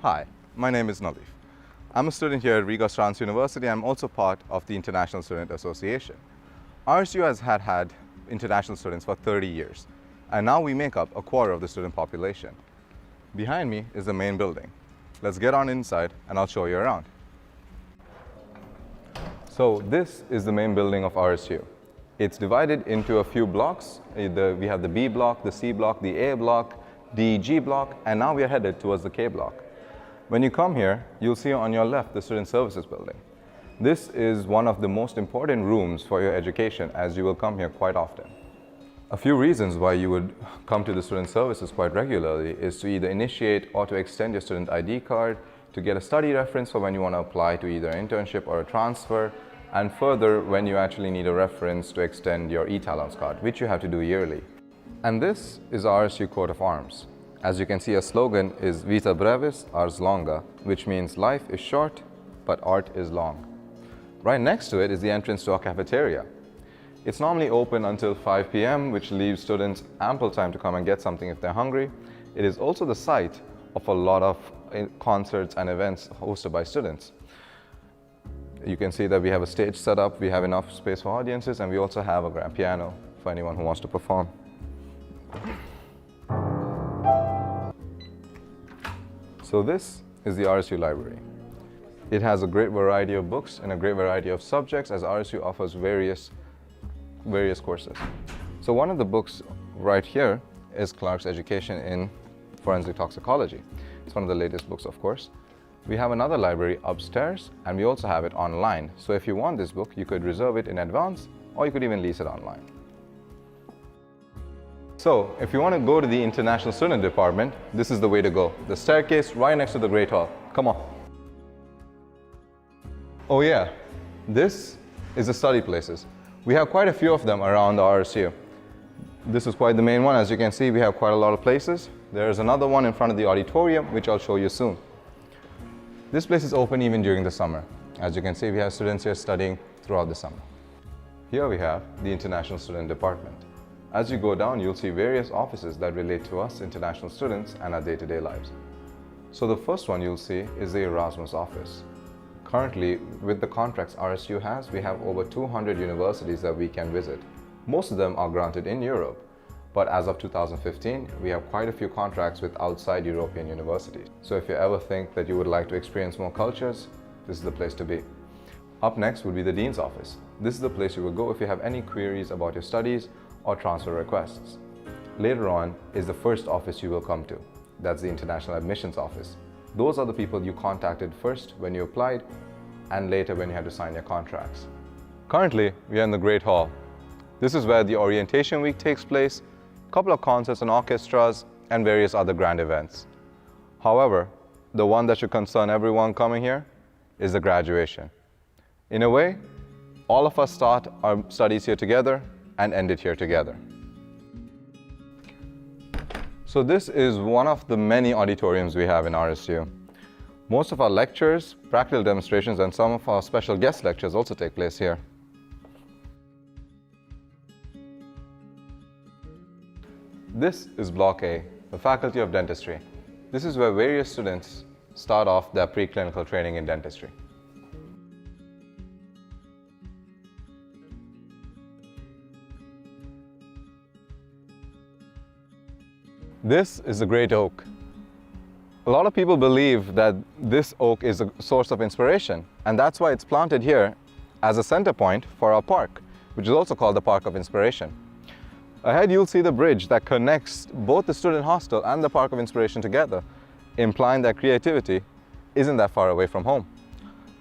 Hi, my name is Nalif. I'm a student here at Riga Stradins University. I'm also part of the International Student Association. RSU has had international students for 30 years, and now we make up a quarter of the student population. Behind me is the main building. Let's get on inside and I'll show you around. So this is the main building of RSU. It's divided into a few blocks. We have the B block, the C block, the A block, the G block, and now we are headed towards the K block. When you come here, you'll see on your left the Student Services building. This is one of the most important rooms for your education, as you will come here quite often. A few reasons why you would come to the Student Services quite regularly is to either initiate or to extend your student ID card, to get a study reference for when you want to apply to either an internship or a transfer, and further when you actually need a reference to extend your e-talents card, which you have to do yearly. And this is RSU coat of arms. As you can see, a slogan is Vita brevis, ars longa, which means life is short, but art is long. Right next to it is the entrance to our cafeteria. It's normally open until 5 p.m., which leaves students ample time to come and get something if they're hungry. It is also the site of a lot of concerts and events hosted by students. You can see that we have a stage set up, we have enough space for audiences, and we also have a grand piano for anyone who wants to perform. So this is the RSU library. It has a great variety of books and a great variety of subjects, as RSU offers various courses. So one of the books right here is Clark's Education in Forensic Toxicology. It's one of the latest books, of course. We have another library upstairs, and we also have it online. So if you want this book, you could reserve it in advance, or you could even lease it online. So if you want to go to the International Student Department, this is the way to go. The staircase right next to the Great Hall. Come on. Oh yeah, this is the study places. We have quite a few of them around the RSU. This is quite the main one. As you can see, we have quite a lot of places. There is another one in front of the auditorium, which I'll show you soon. This place is open even during the summer. As you can see, we have students here studying throughout the summer. Here we have the International Student Department. As you go down, you'll see various offices that relate to us international students and our day-to-day lives. So the first one you'll see is the Erasmus office. Currently, with the contracts RSU has, we have over 200 universities that we can visit. Most of them are granted in Europe, but as of 2015, we have quite a few contracts with outside European universities. So if you ever think that you would like to experience more cultures, this is the place to be. Up next would be the Dean's office. This is the place you will go if you have any queries about your studies or transfer requests. Later on is the first office you will come to. That's the International Admissions Office. Those are the people you contacted first when you applied and later when you had to sign your contracts. Currently, we are in the Great Hall. This is where the Orientation Week takes place, a couple of concerts and orchestras, and various other grand events. However, the one that should concern everyone coming here is the graduation. In a way, all of us start our studies here together and end it here together. So this is one of the many auditoriums we have in RSU. Most of our lectures, practical demonstrations, and some of our special guest lectures also take place here. This is Block A, the Faculty of Dentistry. This is where various students start off their preclinical training in dentistry. This is the Great Oak. A lot of people believe that this oak is a source of inspiration, and that's why it's planted here as a center point for our park, which is also called the Park of Inspiration. Ahead you'll see the bridge that connects both the student hostel and the Park of Inspiration together, implying that creativity isn't that far away from home.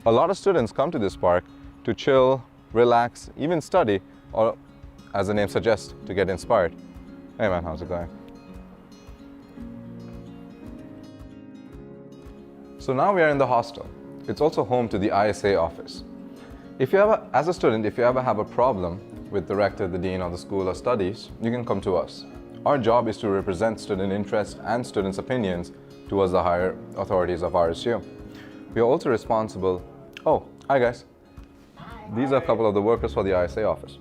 A lot of students come to this park to chill, relax, even study, or as the name suggests, to get inspired. Hey man, how's it going? So now we are in the hostel. It's also home to the ISA office. As a student, if you ever have a problem with the rector, the dean, or the school of studies, you can come to us. Our job is to represent student interest and students' opinions towards the higher authorities of RSU. We are also responsible. Oh, hi guys. These are a couple of the workers for the ISA office.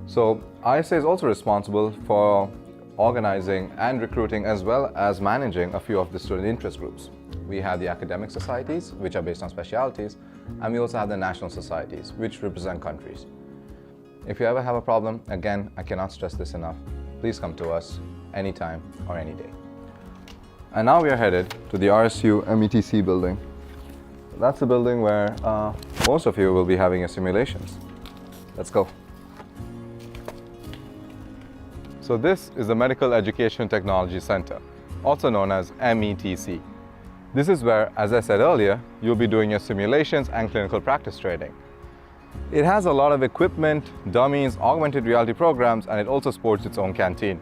So ISA is also responsible for organizing and recruiting as well as managing a few of the student interest groups. we have the academic societies, which are based on specialties, and we also have the national societies, which represent countries. If you ever have a problem, again, I cannot stress this enough, please come to us anytime or any day. And now we are headed to the RSU METC building. That's the building where most of you will be having your simulations. Let's go. So this is the Medical Education Technology Center, also known as METC. This is where, as I said earlier, you'll be doing your simulations and clinical practice training. It has a lot of equipment, dummies, augmented reality programs, and it also sports its own canteen.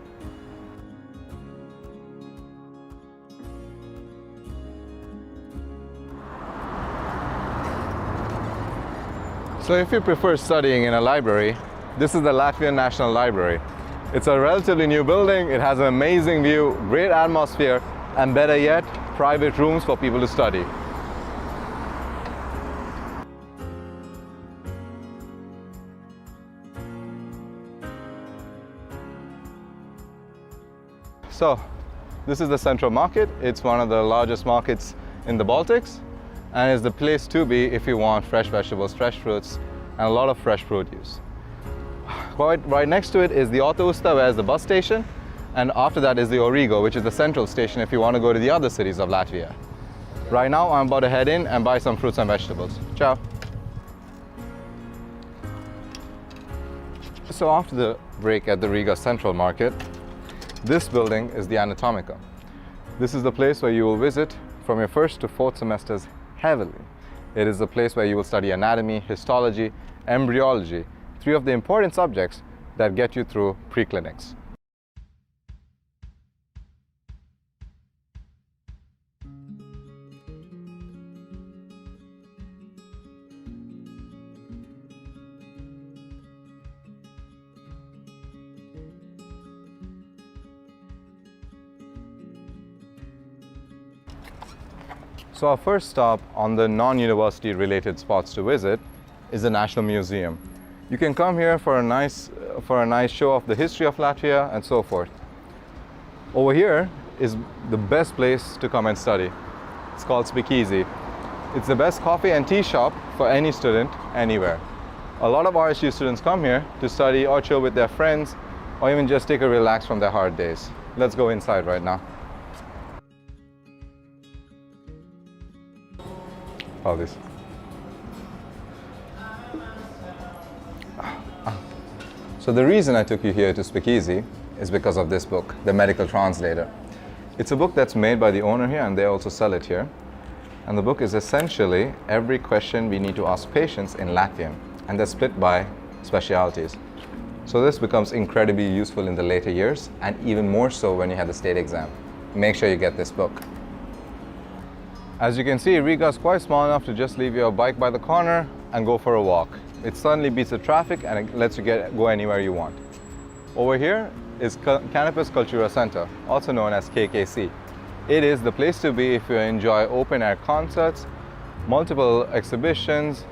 So if you prefer studying in a library, this is the Latvian National Library. It's a relatively new building, it has an amazing view, great atmosphere, and better yet, private rooms for people to study. So, this is the Central Market. It's one of the largest markets in the Baltics, and is the place to be if you want fresh vegetables, fresh fruits, and a lot of fresh produce. Right next to it is the Autousta, where is the bus station, and after that is the Riga, which is the central station if you want to go to the other cities of Latvia. Right now, I'm about to head in and buy some fruits and vegetables. Ciao! So after the break at the Riga Central Market, this building is the Anatomica. This is the place where you will visit from your first to fourth semesters heavily. It is the place where you will study anatomy, histology, embryology, three of the important subjects that get you through preclinics. So our first stop on the non-university related spots to visit is the National Museum. You can come here for a nice show of the history of Latvia and so forth. Over here is the best place to come and study. It's called Speakeasy. It's the best coffee and tea shop for any student anywhere. A lot of RSU students come here to study or chill with their friends or even just take a relax from their hard days. Let's go inside right now. All this. So the reason I took you here to Speakeasy is because of this book, The Medical Translator. It's a book that's made by the owner here, and they also sell it here. And the book is essentially every question we need to ask patients in Latvian, and they're split by specialities. So this becomes incredibly useful in the later years, and even more so when you have the state exam. Make sure you get this book. As you can see, Riga is quite small enough to just leave your bike by the corner and go for a walk. It suddenly beats the traffic and it lets you go anywhere you want. Over here is Campus Cultura Center, also known as KKC. It is the place to be if you enjoy open-air concerts, multiple exhibitions.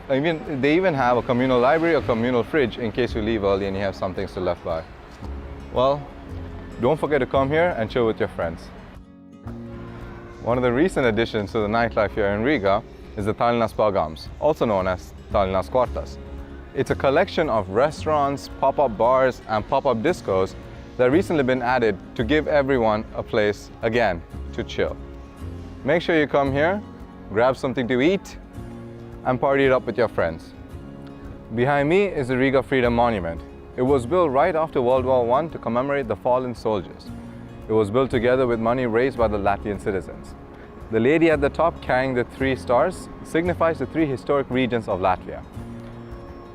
They even have a communal library or communal fridge in case you leave early and you have some things to left by. Well, don't forget to come here and chill with your friends. One of the recent additions to the nightlife here in Riga is the Tallinnas Pagams, also known as Tallinnas Kortas. It's a collection of restaurants, pop-up bars, and pop-up discos that have recently been added to give everyone a place, again, to chill. Make sure you come here, grab something to eat, and party it up with your friends. Behind me is the Riga Freedom Monument. It was built right after World War I to commemorate the fallen soldiers. It was built together with money raised by the Latvian citizens. The lady at the top carrying the 3 stars signifies the 3 historic regions of Latvia.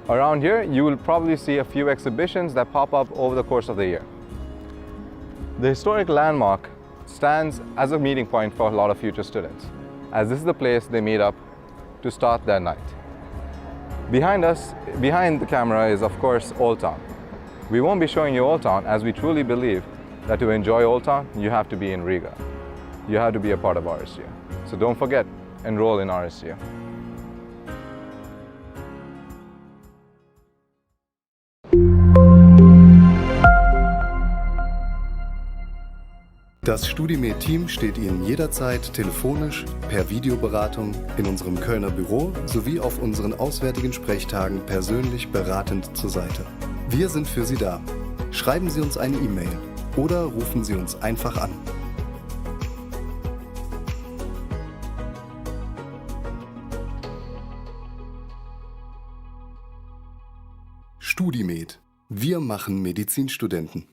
Around here, you will probably see a few exhibitions that pop up over the course of the year. The historic landmark stands as a meeting point for a lot of future students, as this is the place they meet up to start their night. Behind us, behind the camera is of course Old Town. We won't be showing you Old Town as we truly believe that to enjoy Old Town, you have to be in Riga. You have to be a part of RSU. So don't forget, enroll in RSU. Das StudiMed-Team steht Ihnen jederzeit telefonisch, per Videoberatung, in unserem Kölner Büro sowie auf unseren auswärtigen Sprechtagen persönlich beratend zur Seite. Wir sind für Sie da. Schreiben Sie uns eine E-Mail oder rufen Sie uns einfach an. StudiMed. Wir machen Medizinstudenten.